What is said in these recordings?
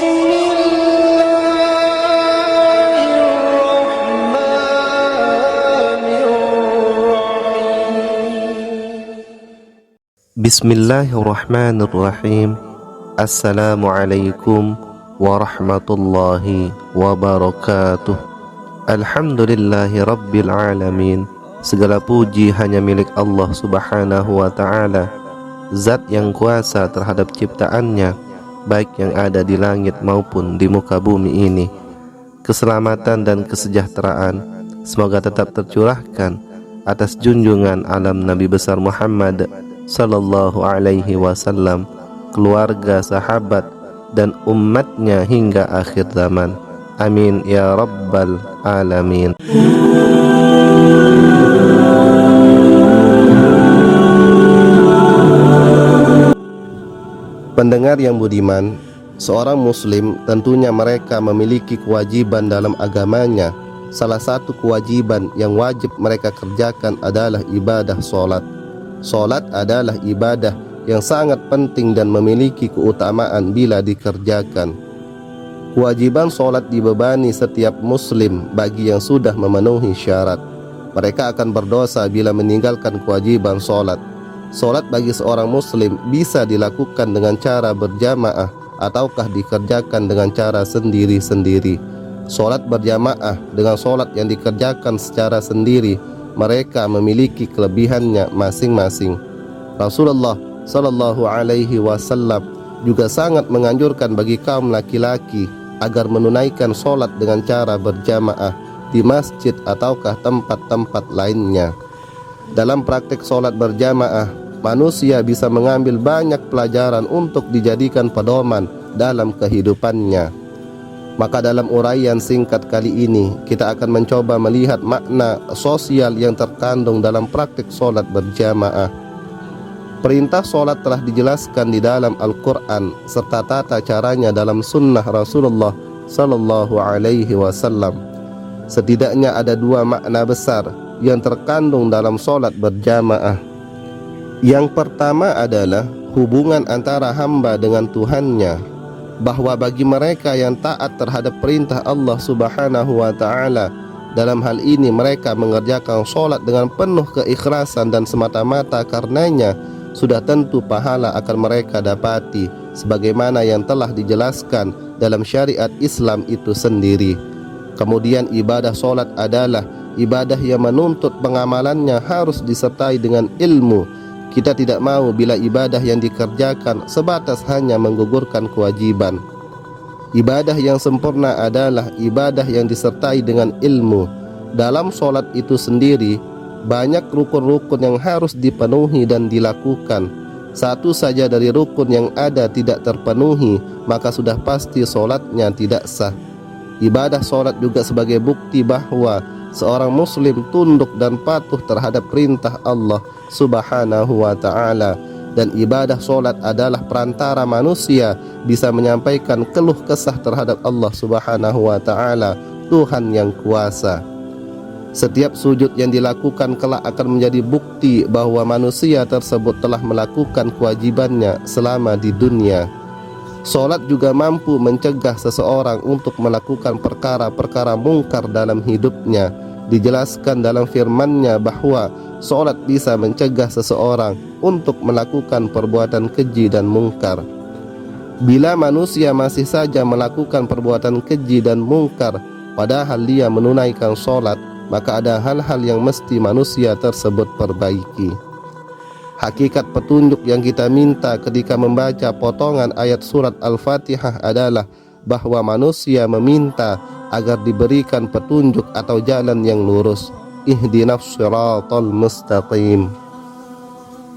Bismillahirrahmanirrahim. Assalamualaikum warahmatullahi wabarakatuh. Alhamdulillahi rabbil alamin. Segala puji hanya milik Allah subhanahu wa ta'ala, zat yang kuasa terhadap ciptaannya, baik yang ada di langit maupun di muka bumi ini. Keselamatan dan kesejahteraan semoga tetap tercurahkan atas junjungan alam Nabi besar Muhammad sallallahu alaihi wasallam, keluarga, sahabat, dan umatnya hingga akhir zaman. Amin ya rabbal alamin. Pendengar yang budiman, seorang muslim tentunya mereka memiliki kewajiban dalam agamanya. Salah satu kewajiban yang wajib mereka kerjakan adalah ibadah solat. Solat adalah ibadah yang sangat penting dan memiliki keutamaan bila dikerjakan. Kewajiban solat dibebani setiap muslim bagi yang sudah memenuhi syarat. Mereka akan berdosa bila meninggalkan kewajiban solat. Solat bagi seorang muslim bisa dilakukan dengan cara berjamaah ataukah dikerjakan dengan cara sendiri-sendiri. Solat berjamaah dengan solat yang dikerjakan secara sendiri, mereka memiliki kelebihannya masing-masing. Rasulullah sallallahu alaihi wasallam juga sangat menganjurkan bagi kaum laki-laki agar menunaikan solat dengan cara berjamaah di masjid ataukah tempat-tempat lainnya. Dalam praktik solat berjamaah, manusia bisa mengambil banyak pelajaran untuk dijadikan pedoman dalam kehidupannya. Maka dalam uraian singkat kali ini, kita akan mencoba melihat makna sosial yang terkandung dalam praktik solat berjamaah. Perintah solat telah dijelaskan di dalam Al-Quran serta tata caranya dalam sunnah Rasulullah sallallahu alaihi wasallam. Setidaknya ada dua makna besar yang terkandung dalam solat berjamaah. Yang pertama adalah hubungan antara hamba dengan Tuhannya, bahwa bagi mereka yang taat terhadap perintah Allah subhanahu wa ta'ala, dalam hal ini mereka mengerjakan solat dengan penuh keikhlasan dan semata-mata karenanya, sudah tentu pahala akan mereka dapati sebagaimana yang telah dijelaskan dalam syariat Islam itu sendiri. Kemudian ibadah solat adalah ibadah yang menuntut pengamalannya harus disertai dengan ilmu. Kita tidak mau bila ibadah yang dikerjakan sebatas hanya menggugurkan kewajiban. Ibadah yang sempurna adalah ibadah yang disertai dengan ilmu. Dalam solat itu sendiri, banyak rukun-rukun yang harus dipenuhi dan dilakukan. Satu saja dari rukun yang ada tidak terpenuhi, maka sudah pasti solatnya tidak sah. Ibadah solat juga sebagai bukti bahwa seorang muslim tunduk dan patuh terhadap perintah Allah subhanahu wa ta'ala, dan ibadah solat adalah perantara manusia bisa menyampaikan keluh kesah terhadap Allah subhanahu wa ta'ala, Tuhan yang kuasa. Setiap sujud yang dilakukan kelak akan menjadi bukti bahwa manusia tersebut telah melakukan kewajibannya selama di dunia. Solat juga mampu mencegah seseorang untuk melakukan perkara-perkara mungkar dalam hidupnya. Dijelaskan dalam firman-Nya bahwa solat bisa mencegah seseorang untuk melakukan perbuatan keji dan mungkar. Bila manusia masih saja melakukan perbuatan keji dan mungkar padahal dia menunaikan solat, maka ada hal-hal yang mesti manusia tersebut perbaiki. Hakikat petunjuk yang kita minta ketika membaca potongan ayat surat Al-Fatihah adalah bahwa manusia meminta agar diberikan petunjuk atau jalan yang lurus. Ihdinas siratal mustaqim.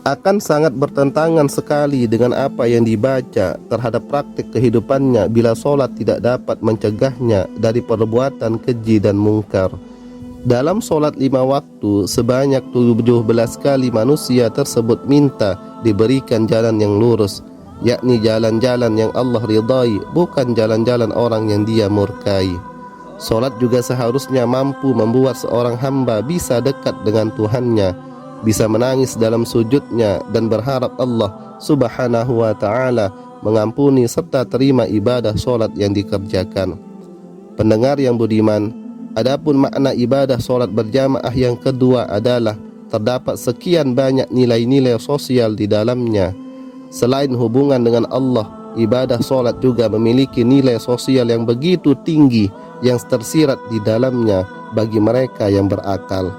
Akan sangat bertentangan sekali dengan apa yang dibaca terhadap praktik kehidupannya bila solat tidak dapat mencegahnya dari perbuatan keji dan mungkar. Dalam solat 5 waktu sebanyak 17 kali manusia tersebut minta diberikan jalan yang lurus, yakni jalan-jalan yang Allah ridai, bukan jalan-jalan orang yang dia murkai. Solat juga seharusnya mampu membuat seorang hamba bisa dekat dengan Tuhannya, bisa menangis dalam sujudnya dan berharap Allah subhanahu wa ta'ala mengampuni serta terima ibadah solat yang dikerjakan. Pendengar yang budiman, adapun makna ibadah solat berjamaah yang kedua adalah terdapat sekian banyak nilai-nilai sosial di dalamnya. Selain hubungan dengan Allah, ibadah solat juga memiliki nilai sosial yang begitu tinggi yang tersirat di dalamnya bagi mereka yang berakal.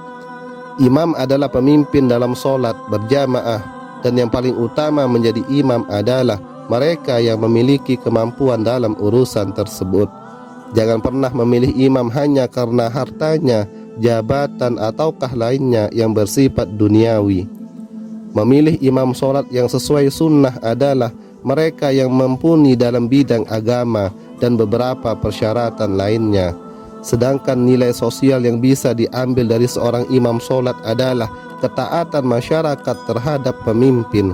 Imam adalah pemimpin dalam solat berjamaah, dan yang paling utama menjadi imam adalah mereka yang memiliki kemampuan dalam urusan tersebut. Jangan pernah memilih imam hanya karena hartanya, jabatan, ataukah lainnya yang bersifat duniawi. Memilih imam solat yang sesuai sunnah adalah mereka yang mumpuni dalam bidang agama dan beberapa persyaratan lainnya. Sedangkan nilai sosial yang bisa diambil dari seorang imam solat adalah ketaatan masyarakat terhadap pemimpin.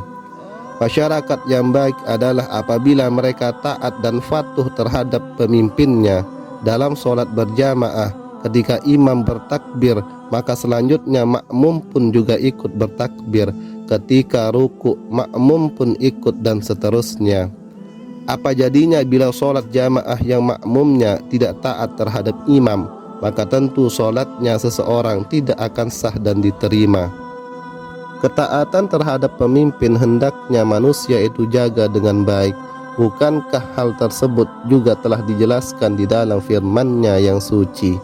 Masyarakat yang baik adalah apabila mereka taat dan patuh terhadap pemimpinnya. Dalam solat berjamaah, ketika imam bertakbir, maka selanjutnya makmum pun juga ikut bertakbir. Ketika ruku, makmum pun ikut, dan seterusnya. Apa jadinya bila solat jamaah yang makmumnya tidak taat terhadap imam? Maka tentu solatnya seseorang tidak akan sah dan diterima. Ketaatan terhadap pemimpin hendaknya manusia itu jaga dengan baik. Bukankah hal tersebut juga telah dijelaskan di dalam firman-Nya yang suci?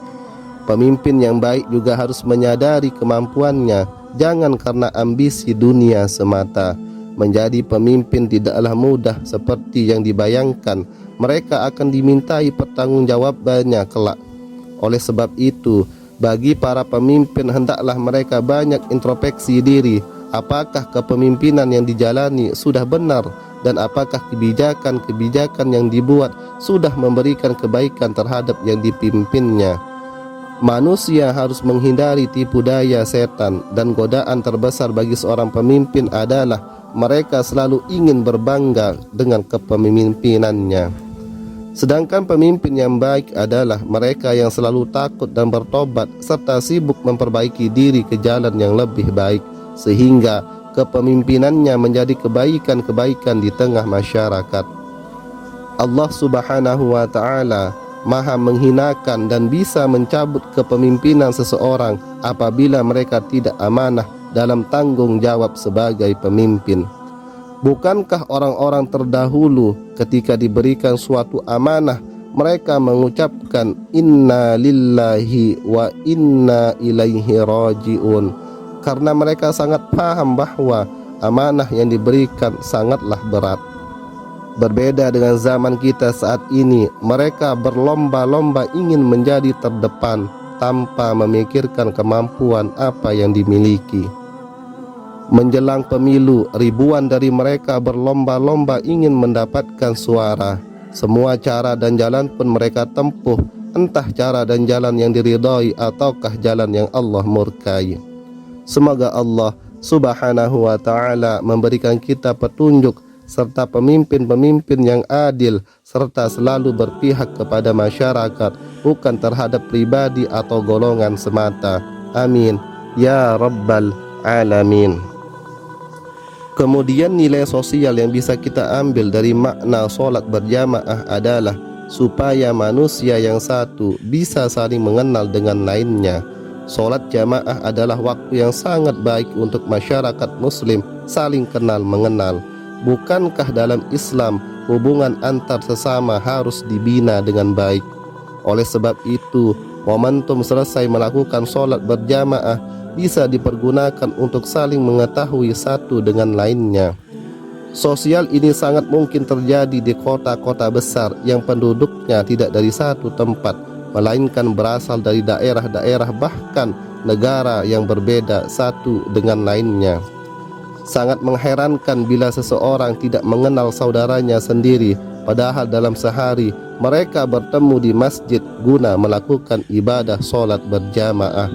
Pemimpin yang baik juga harus menyadari kemampuannya, jangan karena ambisi dunia semata. Menjadi pemimpin tidaklah mudah seperti yang dibayangkan. Mereka akan dimintai pertanggungjawabannya kelak. Oleh sebab itu, bagi para pemimpin hendaklah mereka banyak introspeksi diri. Apakah kepemimpinan yang dijalani sudah benar, dan apakah kebijakan-kebijakan yang dibuat sudah memberikan kebaikan terhadap yang dipimpinnya. Manusia harus menghindari tipu daya setan, dan godaan terbesar bagi seorang pemimpin adalah mereka selalu ingin berbangga dengan kepemimpinannya. Sedangkan pemimpin yang baik adalah mereka yang selalu takut dan bertobat serta sibuk memperbaiki diri ke jalan yang lebih baik, sehingga kepemimpinannya menjadi kebaikan-kebaikan di tengah masyarakat. Allah Subhanahu wa Ta'ala Maha menghinakan dan bisa mencabut kepemimpinan seseorang apabila mereka tidak amanah dalam tanggung jawab sebagai pemimpin. Bukankah orang-orang terdahulu ketika diberikan suatu amanah, mereka mengucapkan inna lillahi wa inna ilaihi raji'un, karena mereka sangat paham bahwa amanah yang diberikan sangatlah berat. Berbeda dengan zaman kita saat ini, mereka berlomba-lomba ingin menjadi terdepan tanpa memikirkan kemampuan apa yang dimiliki. Menjelang pemilu, ribuan dari mereka berlomba-lomba ingin mendapatkan suara. Semua cara dan jalan pun mereka tempuh, entah cara dan jalan yang diridhai ataukah jalan yang Allah murkai. Semoga Allah Subhanahu wa Ta'ala memberikan kita petunjuk serta pemimpin-pemimpin yang adil, serta selalu berpihak kepada masyarakat, bukan terhadap pribadi atau golongan semata. Amin ya Rabbal Alamin. Kemudian nilai sosial yang bisa kita ambil dari makna solat berjamaah adalah supaya manusia yang satu bisa saling mengenal dengan lainnya. Solat jamaah adalah waktu yang sangat baik untuk masyarakat muslim saling kenal mengenal. Bukankah dalam Islam hubungan antar sesama harus dibina dengan baik? Oleh sebab itu, momentum selesai melakukan solat berjamaah bisa dipergunakan untuk saling mengetahui satu dengan lainnya. Sosial ini sangat mungkin terjadi di kota-kota besar yang penduduknya tidak dari satu tempat, melainkan berasal dari daerah-daerah bahkan negara yang berbeda satu dengan lainnya. Sangat mengherankan bila seseorang tidak mengenal saudaranya sendiri, padahal dalam sehari mereka bertemu di masjid guna melakukan ibadah solat berjamaah.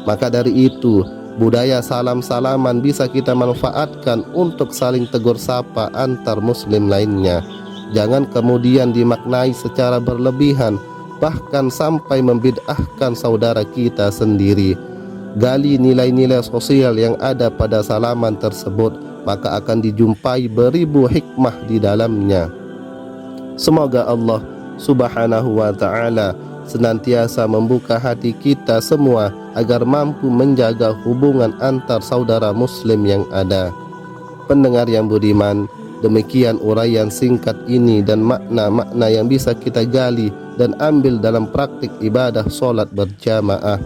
Maka dari itu, budaya salam-salaman bisa kita manfaatkan untuk saling tegur sapa antar muslim lainnya. Jangan kemudian dimaknai secara berlebihan, bahkan sampai membid'ahkan saudara kita sendiri. Gali nilai-nilai sosial yang ada pada salaman tersebut, maka akan dijumpai beribu hikmah di dalamnya. Semoga Allah Subhanahu wa ta'ala senantiasa membuka hati kita semua agar mampu menjaga hubungan antar saudara muslim yang ada. Pendengar yang budiman, demikian uraian singkat ini dan makna-makna yang bisa kita gali dan ambil dalam praktik ibadah solat berjamaah.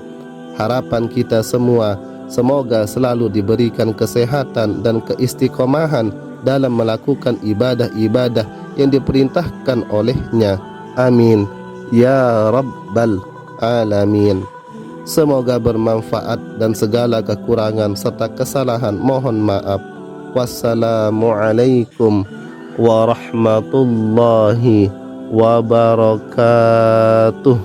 Harapan kita semua semoga selalu diberikan kesehatan dan keistiqomahan dalam melakukan ibadah-ibadah yang diperintahkan olehnya. Amin ya rabbal alamin. Semoga bermanfaat dan segala kekurangan serta kesalahan mohon maaf. Wassalamualaikum warahmatullahi wabarakatuh.